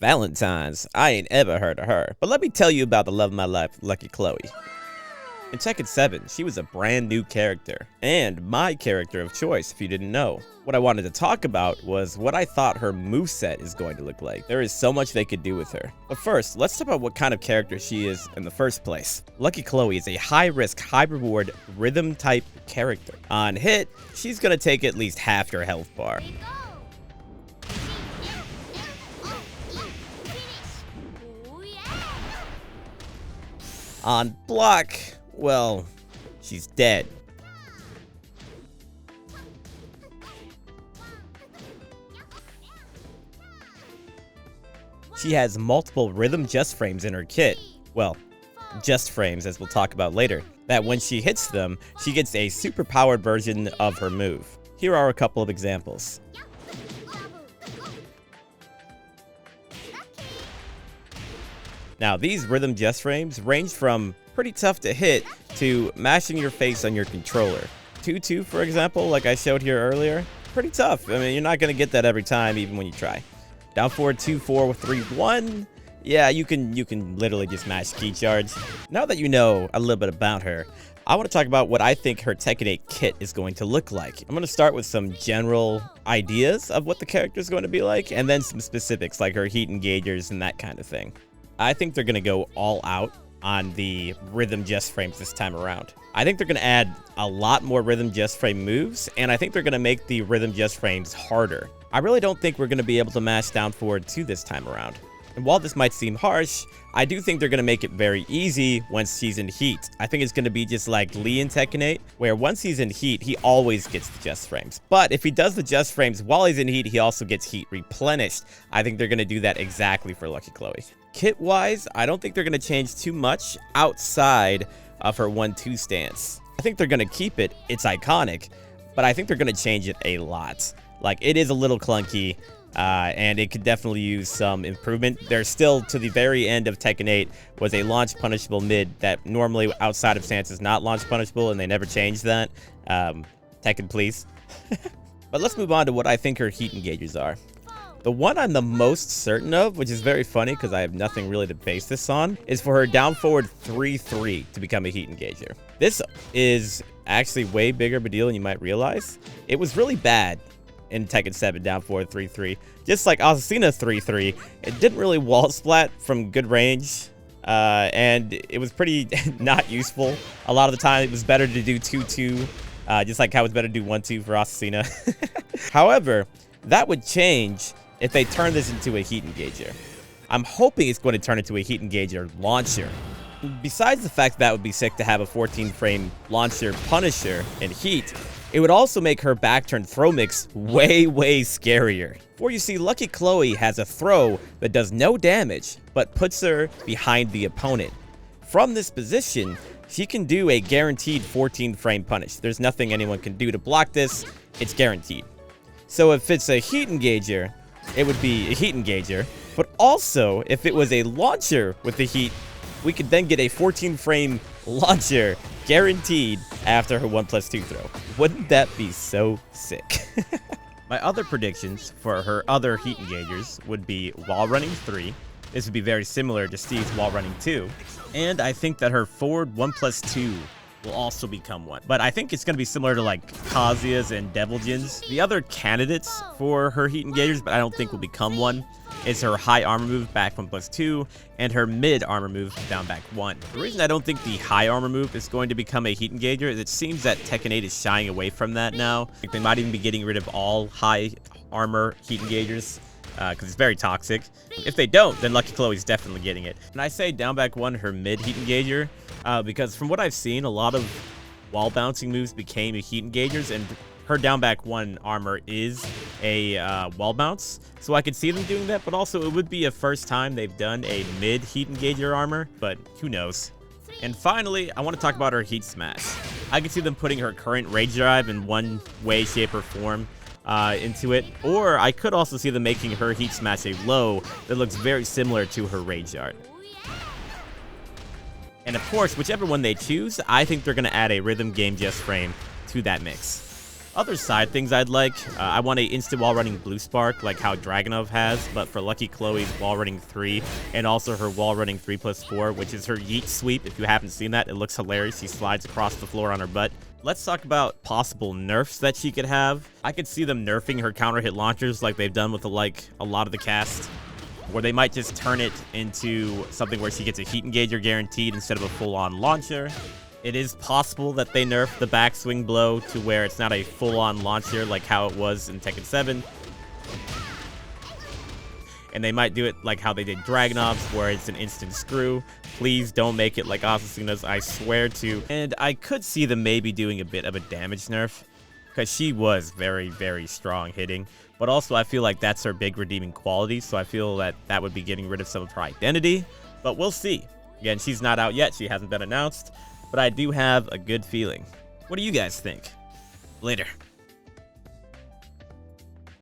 Valentines. I ain't ever heard of her. But let me tell you about the love of my life, Lucky Chloe. In Tekken 7, she was a brand new character, and my character of choice, if you didn't know. What I wanted to talk about was what I thought her moveset is going to look like. There is so much they could do with her. But first, let's talk about what kind of character she is in the first place. Lucky Chloe is a high-risk, high-reward, rhythm-type character. On hit, she's gonna take at least half your health bar. On block, well, she's dead. She has multiple rhythm just frames in her kit. Well, just frames, as we'll talk about later. That when she hits them, she gets a super powered version of her move. Here are a couple of examples. Now, these rhythm just frames range from pretty tough to hit to mashing your face on your controller. 2-2, for example, like I showed here earlier, pretty tough. I mean, you're not going to get that every time, even when you try. Down forward 2-4 with 3-1. Yeah, you can literally just mash key charge. Now that you know a little bit about her, I want to talk about what I think her Tekken 8 kit is going to look like. I'm going to start with some general ideas of what the character is going to be like, and then some specifics like her heat engagers and that kind of thing. I think they're going to go all out on the rhythm just frames this time around. I think they're going to add a lot more rhythm just frame moves, and I think they're going to make the rhythm just frames harder. I really don't think we're going to be able to mash down forward 2 this time around. And while this might seem harsh, I do think they're going to make it very easy once she's in heat. I think it's going to be just like Lee in Tekken 8, where once he's in heat, he always gets the just frames. But if he does the just frames while he's in heat, he also gets heat replenished. I think they're going to do that exactly for Lucky Chloe. Kit-wise, I don't think they're going to change too much outside of her 1-2 stance. I think they're going to keep it. It's iconic, but I think they're going to change it a lot. Like, it is a little clunky, and it could definitely use some improvement. There's still, to the very end of Tekken 8, was a launch punishable mid that normally outside of stance is not launch punishable, and they never changed that. Tekken, please. But let's move on to what I think her heat engagers are. The one I'm the most certain of, which is very funny because I have nothing really to base this on, is for her down forward 3-3 to become a heat engager. This is actually way bigger of a deal than you might realize. It was really bad in Tekken 7 down forward 3-3. Just like Assassina 3-3, it didn't really wall splat from good range, and it was pretty not useful. A lot of the time, it was better to do 2-2, just like how it's better to do 1-2 for Assassina. However, that would change if they turn this into a heat engager. I'm hoping it's going to turn into a heat engager launcher. Besides the fact that would be sick to have a 14-frame launcher punisher in heat, it would also make her back turn throw mix way scarier. For you see, Lucky Chloe has a throw that does no damage, but puts her behind the opponent. From this position, she can do a guaranteed 14-frame punish. There's nothing anyone can do to block this. It's guaranteed. So if it's a heat engager, it would be a heat engager. But also, if it was a launcher with the heat, we could then get a 14-frame launcher guaranteed after her 1+2 throw. Wouldn't that be so sick? My other predictions for her other heat engagers would be wall running 3. This would be very similar to Steve's wall running 2. And I think that her forward 1+2 will also become one. But I think it's going to be similar to like Kazuya's and Devil Jin's. The other candidates for her heat engagers, but I don't think will become one, is her high armor move back 1+2 and her mid armor move down back 1. The reason I don't think the high armor move is going to become a heat engager is it seems that Tekken 8 is shying away from that now. Like they might even be getting rid of all high armor heat engagers because it's very toxic. If they don't, then Lucky Chloe's definitely getting it. And I say down back 1 her mid heat engager because from what I've seen, a lot of wall bouncing moves became heat engagers, and her down back 1 armor is a wall bounce, so I could see them doing that, but also it would be a first time they've done a mid heat engager armor, but who knows. And finally, I want to talk about her heat smash. I could see them putting her current rage drive in one way, shape, or form into it, or I could also see them making her heat smash a low that looks very similar to her rage art. And of course, whichever one they choose, I think they're going to add a rhythm game just frame to that mix. Other side things I'd like, I want a instant wall running blue spark like how Dragunov has, but for Lucky Chloe's wall running 3, and also her wall running 3+4, which is her yeet sweep. If you haven't seen that, it looks hilarious. She slides across the floor on her butt. Let's talk about possible nerfs that she could have. I could see them nerfing her counter hit launchers like they've done with a lot of the cast, where they might just turn it into something where she gets a heat engager guaranteed instead of a full-on launcher. It is possible that they nerf the backswing blow to where it's not a full-on launcher like how it was in Tekken 7. And they might do it like how they did Dragunov's, where it's an instant screw. Please don't make it like Asusuna's, I swear to. And I could see them maybe doing a bit of a damage nerf, because she was very, very strong hitting. But also I feel like that's her big redeeming quality, so I feel that that would be getting rid of some of her identity. But we'll see. Again, she's not out yet, she hasn't been announced. But I do have a good feeling. What do you guys think? Later.